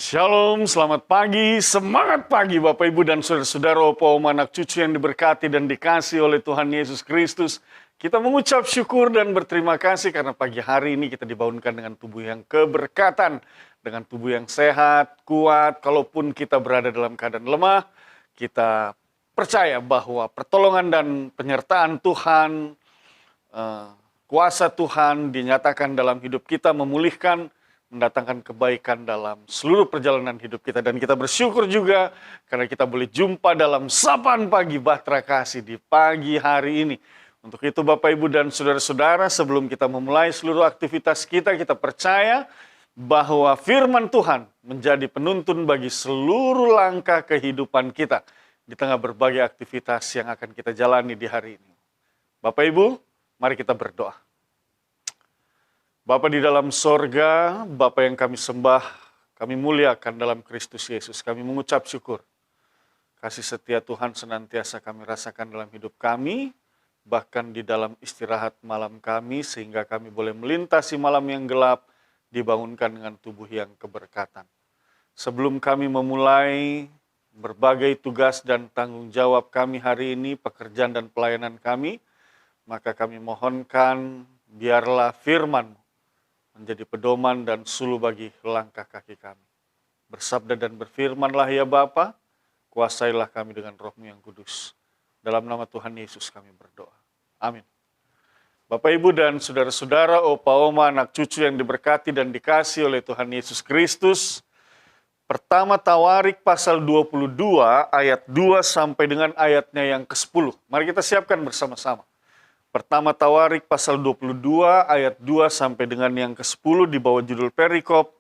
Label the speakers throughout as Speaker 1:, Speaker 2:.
Speaker 1: Shalom, selamat pagi, semangat pagi Bapak Ibu dan Saudara-saudara, Opa, Oma, anak cucu yang diberkati dan dikasih oleh Tuhan Yesus Kristus. Kita mengucap syukur dan berterima kasih karena pagi hari ini kita dibangunkan dengan tubuh yang keberkatan, dengan tubuh yang sehat, kuat. Kalaupun kita berada dalam keadaan lemah, kita percaya bahwa pertolongan dan penyertaan Tuhan, kuasa Tuhan dinyatakan dalam hidup kita, memulihkan, mendatangkan kebaikan dalam seluruh perjalanan hidup kita. Dan kita bersyukur juga karena kita boleh jumpa dalam Sapaan Pagi Bahtera Kasih di pagi hari ini. Untuk itu Bapak Ibu dan Saudara-saudara, sebelum kita memulai seluruh aktivitas kita percaya bahwa firman Tuhan menjadi penuntun bagi seluruh langkah kehidupan kita di tengah berbagai aktivitas yang akan kita jalani di hari ini. Bapak Ibu, mari kita berdoa. Bapa di dalam sorga, Bapa yang kami sembah, kami muliakan dalam Kristus Yesus. Kami mengucap syukur. Kasih setia Tuhan senantiasa kami rasakan dalam hidup kami, bahkan di dalam istirahat malam kami, sehingga kami boleh melintasi malam yang gelap, dibangunkan dengan tubuh yang keberkatan. Sebelum kami memulai berbagai tugas dan tanggung jawab kami hari ini, pekerjaan dan pelayanan kami, maka kami mohonkan biarlah firman menjadi pedoman dan suluh bagi langkah kaki kami. Bersabda dan berfirmanlah ya Bapa, kuasailah kami dengan Roh-Mu yang kudus. Dalam nama Tuhan Yesus kami berdoa. Amin. Bapak, Ibu, dan Saudara-saudara, Opa, Oma, anak cucu yang diberkati dan dikasih oleh Tuhan Yesus Kristus. Pertama Tawarik pasal 22 ayat 2 sampai dengan ayatnya yang ke-10. Mari kita siapkan bersama-sama. Pertama Tawarik pasal 22 ayat 2 sampai dengan yang ke-10 di bawah judul perikop,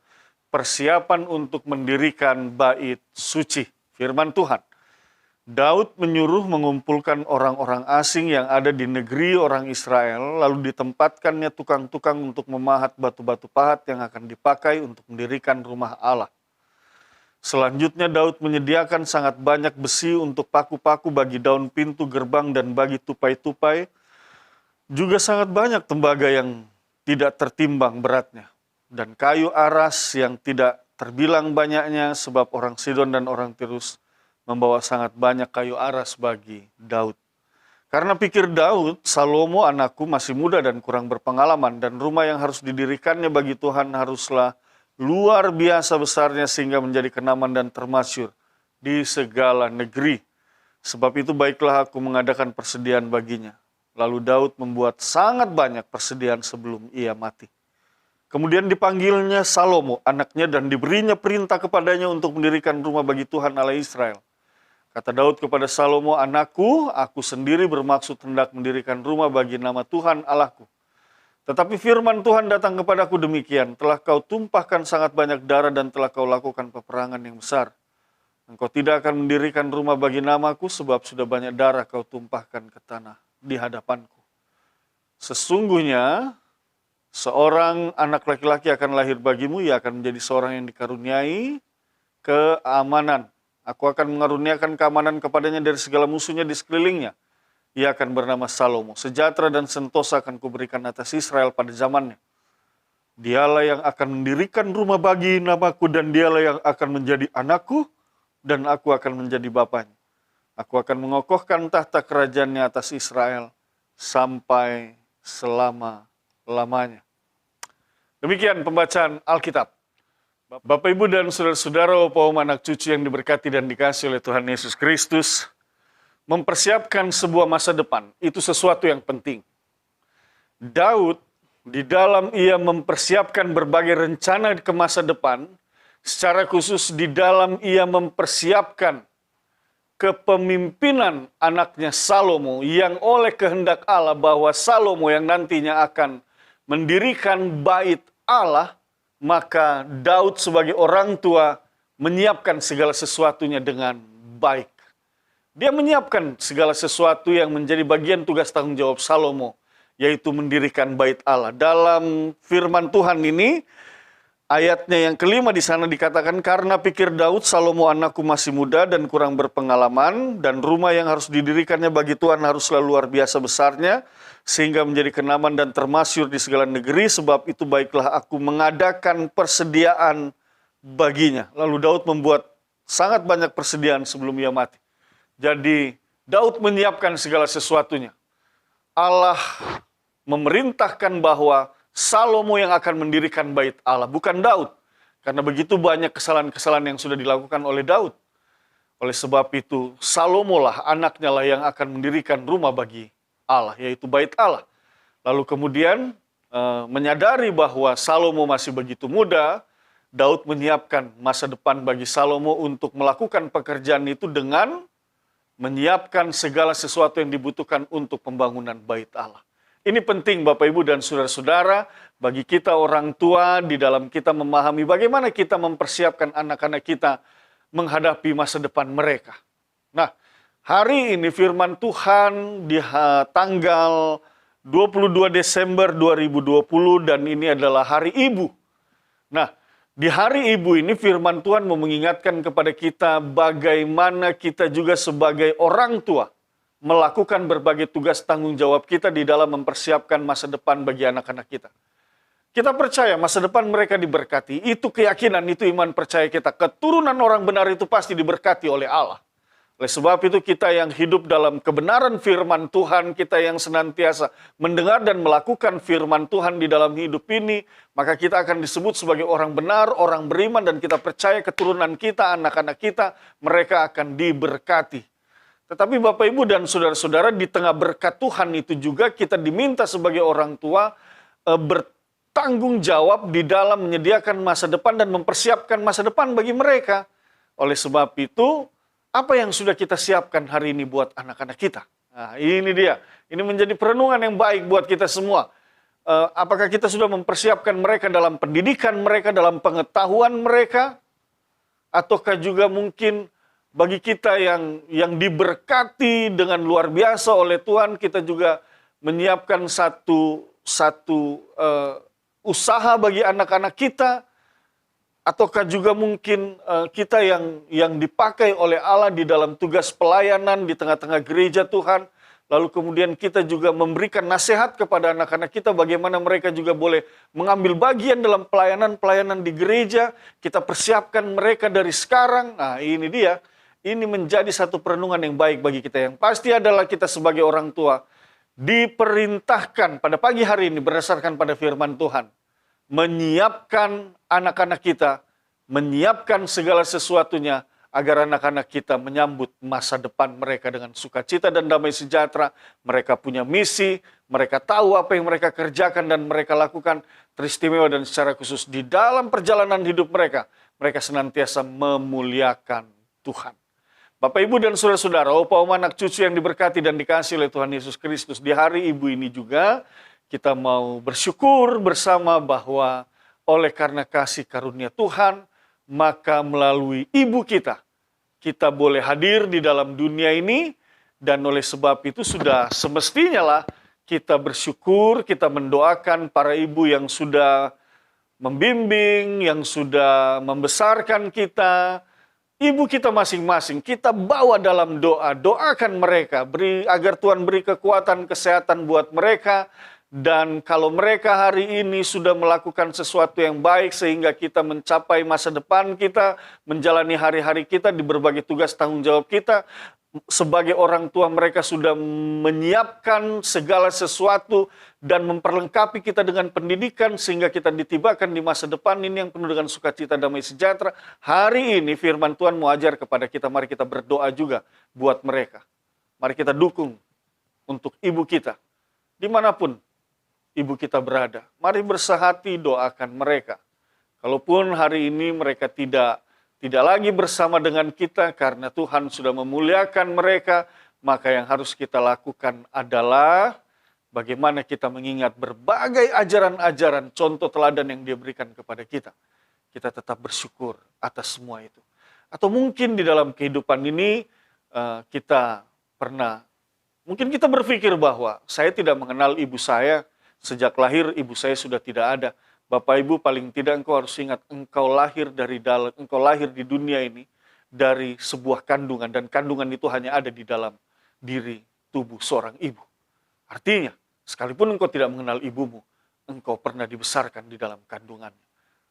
Speaker 1: persiapan untuk mendirikan bait suci. Firman Tuhan, Daud menyuruh mengumpulkan orang-orang asing yang ada di negeri orang Israel, lalu ditempatkannya tukang-tukang untuk memahat batu-batu pahat yang akan dipakai untuk mendirikan rumah Allah. Selanjutnya Daud menyediakan sangat banyak besi untuk paku-paku bagi daun pintu gerbang dan bagi tupai-tupai, juga sangat banyak tembaga yang tidak tertimbang beratnya, dan kayu aras yang tidak terbilang banyaknya, sebab orang Sidon dan orang Tirus membawa sangat banyak kayu aras bagi Daud. Karena pikir Daud, Salomo anakku masih muda dan kurang berpengalaman, dan rumah yang harus didirikannya bagi Tuhan haruslah luar biasa besarnya sehingga menjadi kenaman dan termasyur di segala negeri. Sebab itu baiklah aku mengadakan persediaan baginya. Lalu Daud membuat sangat banyak persediaan sebelum ia mati. Kemudian dipanggilnya Salomo, anaknya, dan diberinya perintah kepadanya untuk mendirikan rumah bagi Tuhan Allah Israel. Kata Daud kepada Salomo, anakku, aku sendiri bermaksud hendak mendirikan rumah bagi nama Tuhan Allahku. Tetapi firman Tuhan datang kepadaku demikian, telah kau tumpahkan sangat banyak darah dan telah kau lakukan peperangan yang besar. Engkau tidak akan mendirikan rumah bagi namaku, sebab sudah banyak darah kau tumpahkan ke tanah di hadapanku. Sesungguhnya seorang anak laki-laki akan lahir bagimu, ia akan menjadi seorang yang dikaruniai keamanan. Aku akan mengaruniakan keamanan kepadanya dari segala musuhnya di sekelilingnya. Ia akan bernama Salomo. Sejahtera dan sentosa akan kuberikan atas Israel pada zamannya. Dialah yang akan mendirikan rumah bagi namaku, dan dialah yang akan menjadi anakku, dan aku akan menjadi bapanya. Aku akan mengokohkan tahta kerajaannya atas Israel sampai selama-lamanya. Demikian pembacaan Alkitab. Bapak, Ibu, dan Saudara-saudara, Opa, Oma, anak cucu yang diberkati dan dikasih oleh Tuhan Yesus Kristus, mempersiapkan sebuah masa depan, itu sesuatu yang penting. Daud, di dalam ia mempersiapkan berbagai rencana ke masa depan, secara khusus di dalam ia mempersiapkan kepemimpinan anaknya Salomo, yang oleh kehendak Allah bahwa Salomo yang nantinya akan mendirikan bait Allah, maka Daud sebagai orang tua menyiapkan segala sesuatunya dengan baik. Dia menyiapkan segala sesuatu yang menjadi bagian tugas tanggung jawab Salomo, yaitu mendirikan bait Allah. Dalam firman Tuhan ini, ayatnya yang kelima di sana dikatakan, karena pikir Daud, Salomo anakku masih muda dan kurang berpengalaman, dan rumah yang harus didirikannya bagi Tuhan haruslah luar biasa besarnya, sehingga menjadi kenaman dan termasyur di segala negeri. Sebab itu baiklah aku mengadakan persediaan baginya. Lalu Daud membuat sangat banyak persediaan sebelum ia mati. Jadi Daud menyiapkan segala sesuatunya. Allah memerintahkan bahwa Salomo yang akan mendirikan bait Allah, bukan Daud. Karena begitu banyak kesalahan-kesalahan yang sudah dilakukan oleh Daud. Oleh sebab itu, Salomo lah anaknya lah yang akan mendirikan rumah bagi Allah, yaitu bait Allah. Lalu kemudian menyadari bahwa Salomo masih begitu muda, Daud menyiapkan masa depan bagi Salomo untuk melakukan pekerjaan itu dengan menyiapkan segala sesuatu yang dibutuhkan untuk pembangunan bait Allah. Ini penting Bapak Ibu dan saudara-saudara, bagi kita orang tua di dalam kita memahami bagaimana kita mempersiapkan anak-anak kita menghadapi masa depan mereka. Nah, hari ini firman Tuhan di tanggal 22 Desember 2020 dan ini adalah Hari Ibu. Nah, di Hari Ibu ini firman Tuhan mau mengingatkan kepada kita bagaimana kita juga sebagai orang tua melakukan berbagai tugas tanggung jawab kita di dalam mempersiapkan masa depan bagi anak-anak kita. Kita percaya masa depan mereka diberkati, itu keyakinan, itu iman percaya kita. Keturunan orang benar itu pasti diberkati oleh Allah. Oleh sebab itu kita yang hidup dalam kebenaran firman Tuhan, kita yang senantiasa mendengar dan melakukan firman Tuhan di dalam hidup ini, maka kita akan disebut sebagai orang benar, orang beriman, dan kita percaya keturunan kita, anak-anak kita, mereka akan diberkati. Tetapi Bapak Ibu dan saudara-saudara, di tengah berkat Tuhan itu juga kita diminta sebagai orang tua bertanggung jawab di dalam menyediakan masa depan dan mempersiapkan masa depan bagi mereka. Oleh sebab itu, apa yang sudah kita siapkan hari ini buat anak-anak kita? Nah, ini dia. Ini menjadi perenungan yang baik buat kita semua. Apakah kita sudah mempersiapkan mereka dalam pendidikan mereka, dalam pengetahuan mereka? Ataukah juga mungkin bagi kita yang diberkati dengan luar biasa oleh Tuhan, kita juga menyiapkan satu usaha bagi anak-anak kita? Ataukah juga mungkin kita yang dipakai oleh Allah di dalam tugas pelayanan di tengah-tengah gereja Tuhan, lalu kemudian kita juga memberikan nasihat kepada anak-anak kita bagaimana mereka juga boleh mengambil bagian dalam pelayanan-pelayanan di gereja, kita persiapkan mereka dari sekarang. Nah, ini dia, ini menjadi satu perenungan yang baik bagi kita. Yang pasti adalah kita sebagai orang tua diperintahkan pada pagi hari ini berdasarkan pada firman Tuhan, menyiapkan anak-anak kita, menyiapkan segala sesuatunya agar anak-anak kita menyambut masa depan mereka dengan sukacita dan damai sejahtera. Mereka punya misi, mereka tahu apa yang mereka kerjakan dan mereka lakukan teristimewa dan secara khusus di dalam perjalanan hidup mereka. Mereka senantiasa memuliakan Tuhan. Bapak, Ibu, dan saudara-saudara, opa, oma, anak cucu yang diberkati dan dikasihi oleh Tuhan Yesus Kristus, di hari Ibu ini juga kita mau bersyukur bersama bahwa oleh karena kasih karunia Tuhan, maka melalui ibu kita boleh hadir di dalam dunia ini, dan oleh sebab itu sudah semestinya lah kita bersyukur, kita mendoakan para ibu yang sudah membimbing, yang sudah membesarkan kita, ibu kita masing-masing, kita bawa dalam doa, doakan mereka, agar Tuhan beri kekuatan, kesehatan buat mereka. Dan kalau mereka hari ini sudah melakukan sesuatu yang baik sehingga kita mencapai masa depan kita, menjalani hari-hari kita di berbagai tugas tanggung jawab kita, sebagai orang tua mereka sudah menyiapkan segala sesuatu dan memperlengkapi kita dengan pendidikan sehingga kita ditibakan di masa depan ini yang penuh dengan sukacita, damai sejahtera. Hari ini firman Tuhan mau ajar kepada kita, mari kita berdoa juga buat mereka. Mari kita dukung untuk ibu kita, dimanapun ibu kita berada. Mari bersehati doakan mereka. Kalaupun hari ini mereka tidak lagi bersama dengan kita karena Tuhan sudah memuliakan mereka, maka yang harus kita lakukan adalah bagaimana kita mengingat berbagai ajaran-ajaran, contoh teladan yang Dia berikan kepada kita. Kita tetap bersyukur atas semua itu. Atau mungkin di dalam kehidupan ini kita pernah, mungkin kita berpikir bahwa saya tidak mengenal ibu saya. Sejak lahir ibu saya sudah tidak ada. Bapak Ibu, paling tidak engkau harus ingat, engkau lahir di dunia ini dari sebuah kandungan, dan kandungan itu hanya ada di dalam diri tubuh seorang ibu. Artinya, sekalipun engkau tidak mengenal ibumu, engkau pernah dibesarkan di dalam kandungannya.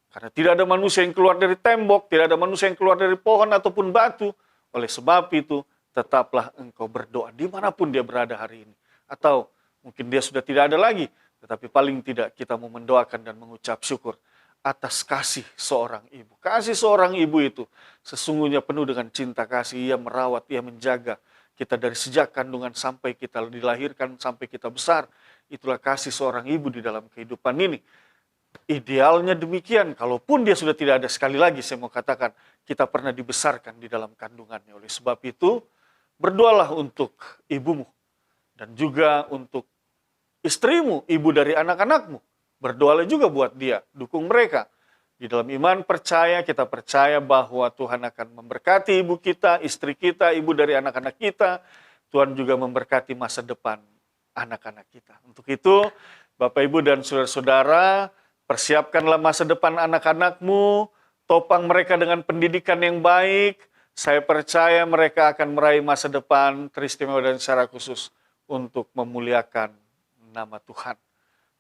Speaker 1: Karena tidak ada manusia yang keluar dari tembok, tidak ada manusia yang keluar dari pohon ataupun batu. Oleh sebab itu, tetaplah engkau berdoa dimanapun dia berada hari ini. Atau mungkin dia sudah tidak ada lagi, tetapi paling tidak kita mau mendoakan dan mengucap syukur atas kasih seorang ibu. Kasih seorang ibu itu sesungguhnya penuh dengan cinta kasih. Ia merawat, ia menjaga kita dari sejak kandungan sampai kita dilahirkan, sampai kita besar. Itulah kasih seorang ibu di dalam kehidupan ini. Idealnya demikian, kalaupun dia sudah tidak ada, sekali lagi saya mau katakan, kita pernah dibesarkan di dalam kandungannya. Oleh sebab itu, berdoalah untuk ibumu dan juga untuk istrimu, ibu dari anak-anakmu. Berdoalah juga buat dia, dukung mereka. Di dalam iman percaya, kita percaya bahwa Tuhan akan memberkati ibu kita, istri kita, ibu dari anak-anak kita. Tuhan juga memberkati masa depan anak-anak kita. Untuk itu, Bapak, Ibu, dan saudara-saudara, persiapkanlah masa depan anak-anakmu, topang mereka dengan pendidikan yang baik. Saya percaya mereka akan meraih masa depan teristimewa dan secara khusus untuk memuliakan nama Tuhan.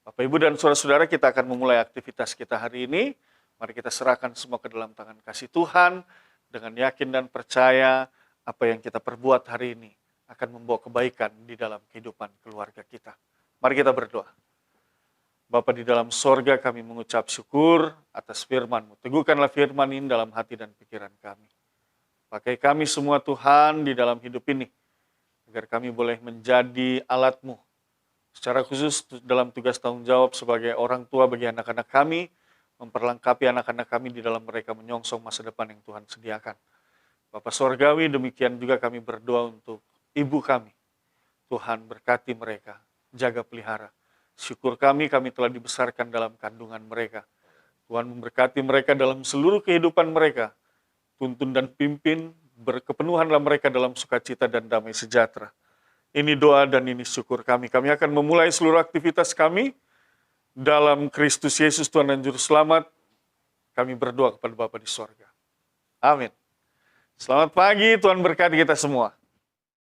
Speaker 1: Bapak, Ibu, dan saudara-saudara, kita akan memulai aktivitas kita hari ini. Mari kita serahkan semua ke dalam tangan kasih Tuhan, dengan yakin dan percaya apa yang kita perbuat hari ini akan membawa kebaikan di dalam kehidupan keluarga kita. Mari kita berdoa. Bapa di dalam sorga, kami mengucap syukur atas firman-Mu. Teguhkanlah firman ini dalam hati dan pikiran kami. Pakai kami semua Tuhan di dalam hidup ini, agar kami boleh menjadi alat-Mu. Secara khusus dalam tugas tanggung jawab sebagai orang tua bagi anak-anak kami, memperlengkapi anak-anak kami di dalam mereka menyongsong masa depan yang Tuhan sediakan. Bapa Sorgawi, demikian juga kami berdoa untuk ibu kami. Tuhan berkati mereka, jaga pelihara. Syukur kami telah dibesarkan dalam kandungan mereka. Tuhan memberkati mereka dalam seluruh kehidupan mereka. Tuntun dan pimpin, berkepenuhanlah mereka dalam sukacita dan damai sejahtera. Ini doa dan ini syukur kami. Kami akan memulai seluruh aktivitas kami dalam Kristus Yesus Tuhan dan Juru Selamat. Kami berdoa kepada Bapa di sorga. Amin. Selamat pagi, Tuhan berkati kita semua.